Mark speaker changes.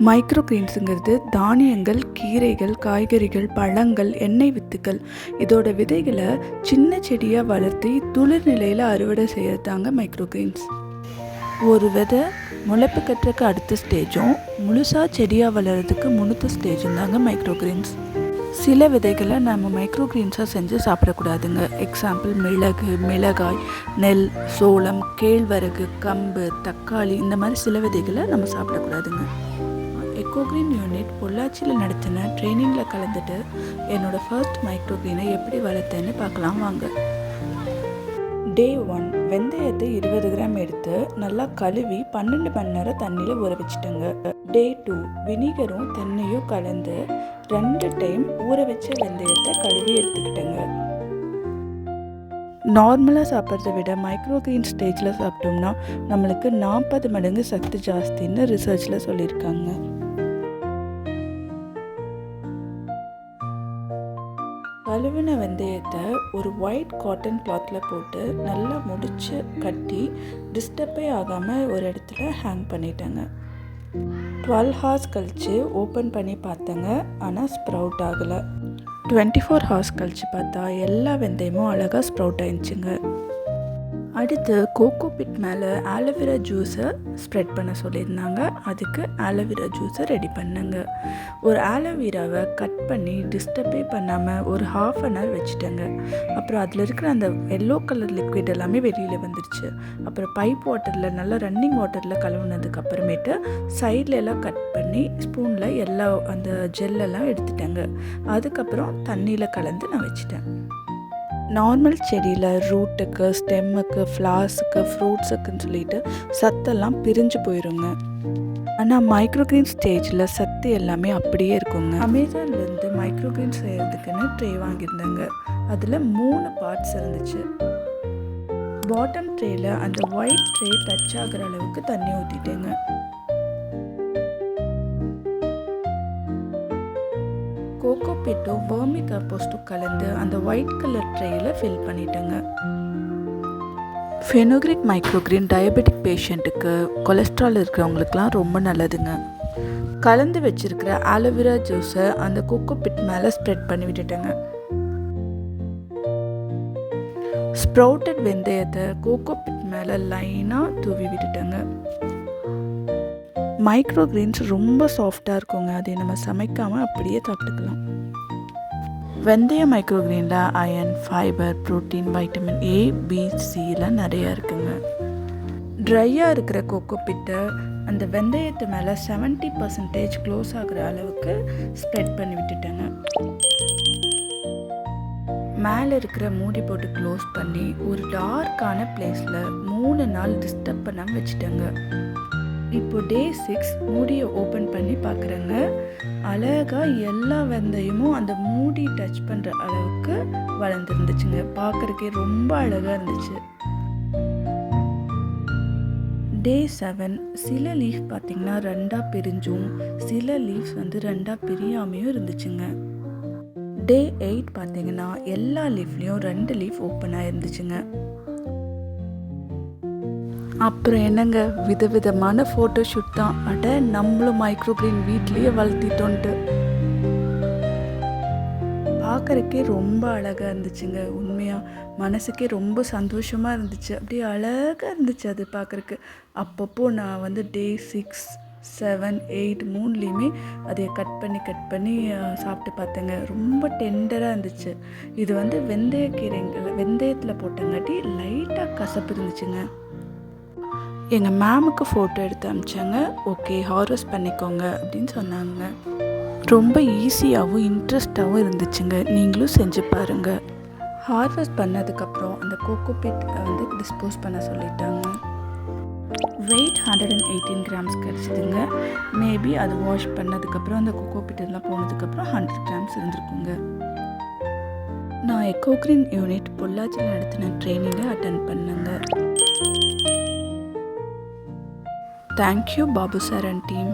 Speaker 1: Micro கிரீன்ஸுங்கிறது தானியங்கள், கீரைகள், காய்கறிகள், பழங்கள், எண்ணெய் வித்துக்கள் இதோட விதைகளை சின்ன செடியாக வளர்த்தி துளிர் நிலையில் அறுவடை செய்யறதாங்க மைக்ரோ கிரீன்ஸ். ஒரு விதை முளைப்பு கட்டுறதுக்கு அடுத்த ஸ்டேஜும் முழுசாக செடியாக வளர்கிறதுக்கு முன்னத்த ஸ்டேஜும் தாங்க மைக்ரோ கிரீன்ஸ். சில விதைகளை நம்ம மைக்ரோ கிரீன்ஸாக செஞ்சு சாப்பிடக்கூடாதுங்க. எக்ஸாம்பிள் மிளகு, மிளகாய், நெல், சோளம், கேழ்வரகு, கம்பு, தக்காளி இந்த மாதிரி சில விதைகளை நம்ம சாப்பிடக்கூடாதுங்க. எக்கோ கிரீன் யூனிட் பொள்ளாச்சியில் நடத்தின ட்ரைனிங்கில் கலந்துட்டு என்னோடய ஃபர்ஸ்ட் மைக்ரோ கிரீனை எப்படி வளர்த்தேன்னு பார்க்கலாம் வாங்க. டே 1 வெந்தயத்தை 20 கிராம் எடுத்து நல்லா கழுவி 12 மணி நேரம் தண்ணியில் ஊற வச்சுட்டேங்க. டே 2 வினிகரும் தண்ணியும் கலந்து 2 டைம் ஊற வச்ச வெந்தயத்தை கழுவி எடுத்துக்கிட்டேங்க. நார்மலாக சாப்பிட்றத விட மைக்ரோ கிரீன் ஸ்டேஜில் சாப்பிட்டோம்னா நம்மளுக்கு 40 மடங்கு சத்து ஜாஸ்தின்னு ரிசர்ச்சில் சொல்லியிருக்காங்க. கழுவின வெந்தயத்தை ஒரு ஒயிட் காட்டன் கிளாத்தில் போட்டு நல்லா முடிச்சு கட்டி டிஸ்டர்பே ஆகாமல் ஒரு இடத்துல ஹேங் பண்ணிட்டேங்க. 12 ஹார்ஸ் கழித்து ஓப்பன் பண்ணி பார்த்தேங்க. ஆனால் ஸ்ப்ரவுட் ஆகலை. 24 ஹார்ஸ் கழித்து பார்த்தா எல்லா வெந்தயமும் அழகாக ஸ்ப்ரவுட் ஆயிடுச்சுங்க. அடுத்து கோகோ பிட் மேலே ஆலோவேரா ஜூஸை ஸ்ப்ரெட் பண்ண சொல்லியிருந்தாங்க. அதுக்கு ஆலோவேரா ஜூஸை ரெடி பண்ணுங்க. ஒரு ஆலோவேராவை கட் பண்ணி டிஸ்டர்பே பண்ணாமல் ஒரு 1/2 அன் ஹவர் வச்சுட்டேங்க. அப்புறம் அதில் இருக்கிற அந்த எல்லோ கலர் லிக்விட் எல்லாமே வெளியில் வந்துடுச்சு. அப்புறம் பைப் வாட்டரில் நல்லா ரன்னிங் வாட்டரில் கழுவுனதுக்கு அப்புறமேட்டு சைடில் எல்லாம் கட் பண்ணி ஸ்பூனில் எல்லா அந்த ஜெல்லெல்லாம் எடுத்துட்டேங்க. அதுக்கப்புறம் தண்ணியில் கலந்து நான் வச்சுட்டேன். நார்மல் செடியில் ரூட்டுக்கு, ஸ்டெம்முக்கு, ஃப்ளார்ஸுக்கு, ஃப்ரூட்ஸுக்குன்னு சொல்லிட்டு சத்தெல்லாம் பிரிஞ்சு போயிடுங்க. ஆனால் மைக்ரோ கிரீன் ஸ்டேஜில் சத்து எல்லாமே அப்படியே இருக்குங்க. அமேசான்லேருந்து மைக்ரோ கிரீன் செய்கிறதுக்குன்னு ட்ரே வாங்கியிருந்தாங்க. அதில் 3 பார்ட்ஸ் இருந்துச்சு. பாட்டம் ட்ரேயில் அந்த ஒயிட் ட்ரே டச் ஆகிற அளவுக்கு தண்ணி ஊற்றிட்டேங்க. கோகோ பிட்டும் வர்மி கம்போஸ்ட்டும் கலந்து அந்த ஒயிட் கலர் ட்ரேயில் ஃபில் பண்ணிட்டேங்க. ஃபெனோக்ரிக் மைக்ரோகிரீன் டயபெட்டிக் பேஷண்ட்டுக்கு, கொலஸ்ட்ரால் இருக்கிறவங்களுக்குலாம் ரொம்ப நல்லதுங்க. கலந்து வச்சுருக்கிற ஆலோவேரா ஜூஸை அந்த கோகோ பிட் மேலே ஸ்ப்ரெட் பண்ணி விட்டுட்டேங்க. ஸ்ப்ரவுட்டட் வெந்தயத்தை கோகோ பிட் மேலே லைனாக தூவி விட்டுட்டேங்க. மைக்ரோ கிரீன்ஸ் ரொம்ப சாஃப்டாக இருக்குங்க. அதை நம்ம சமைக்காமல் அப்படியே சாப்பிட்டுக்கலாம். வெந்தய மைக்ரோ கிரீனில் iron, fibre, protein, vitamin A, B, Cலாம் நிறையா இருக்குங்க. ட்ரையாக இருக்கிற கோகோ பிட்டை அந்த வெந்தயத்து மேலே 70% க்ளோஸ் ஆகிற அளவுக்கு ஸ்ப்ரெட் பண்ணி விட்டுட்டேங்க. மேலே இருக்கிற மூடி போட்டு க்ளோஸ் பண்ணி ஒரு டார்க்கான பிளேஸில் 3 நாள் டிஸ்டர்ப் பண்ணாமல் வச்சுட்டேங்க. இப்போ டே 6 மூடியை ஓப்பன் பண்ணி பார்க்குறேங்க. அழகாக எல்லா வெந்தயமும் அந்த மூடி டச் பண்ணுற அளவுக்கு வளர்ந்துருந்துச்சுங்க. பார்க்குறக்கே ரொம்ப அழகாக இருந்துச்சு. டே 7 சில லீஃப் பார்த்திங்கன்னா 2ஆக பிரிஞ்சும் சில லீஃப்ஸ் வந்து 2ஆக பிரியாமையும் இருந்துச்சுங்க. டே 8 பார்த்திங்கன்னா எல்லா லீஃப்லேயும் 2 லீஃப் ஓப்பனாக இருந்துச்சுங்க. அப்புறம் என்னங்க, விதவிதமான ஃபோட்டோஷூட் தான். நம்மளும் மைக்ரோ கிரீன் வீட்லேயே வளர்த்திட்டோன்ட்டு பார்க்குறக்கே ரொம்ப அழகாக இருந்துச்சுங்க. உண்மையாக மனசுக்கே ரொம்ப சந்தோஷமாக இருந்துச்சு. அப்படியே அழகாக இருந்துச்சு அது பார்க்குறக்கு. அப்பப்போ நான் வந்து டே 6, 7, 8 3லேயுமே அதை கட் பண்ணி சாப்பிட்டு பார்த்தேங்க. ரொம்ப டெண்டராக இருந்துச்சு. இது வந்து வெந்தயத்தில் போட்டங்காட்டி லைட்டாக கசப்பு இருந்துச்சுங்க. எங்கள் மேமுக்கு ஃபோட்டோ எடுத்து அனுப்பிச்சாங்க. ஓகே, ஹார்வெஸ்ட் பண்ணிக்கோங்க அப்படின்னு சொன்னாங்க. ரொம்ப ஈஸியாகவும் இன்ட்ரெஸ்டாகவும் இருந்துச்சுங்க. நீங்களும் செஞ்சு பாருங்கள். ஹார்வெஸ்ட் பண்ணதுக்கப்புறம் அந்த கோகோ பிட் வந்து டிஸ்போஸ் பண்ண சொல்லிட்டாங்க. வெயிட் 118 கிராம்ஸ் கிடச்சிதுங்க. மேபி அது வாஷ் பண்ணதுக்கப்புறம் அந்த கோகோ பிட் எல்லாம் போனதுக்கப்புறம் 100 கிராம்ஸ் இருந்திருக்குங்க. நான் எக்கோ கிரீன் யூனிட் பொள்ளாச்சியில் நடத்தின ட்ரைனிங்கை அட்டென்ட் பண்ணேங்க. Thank you, Babu sir and team.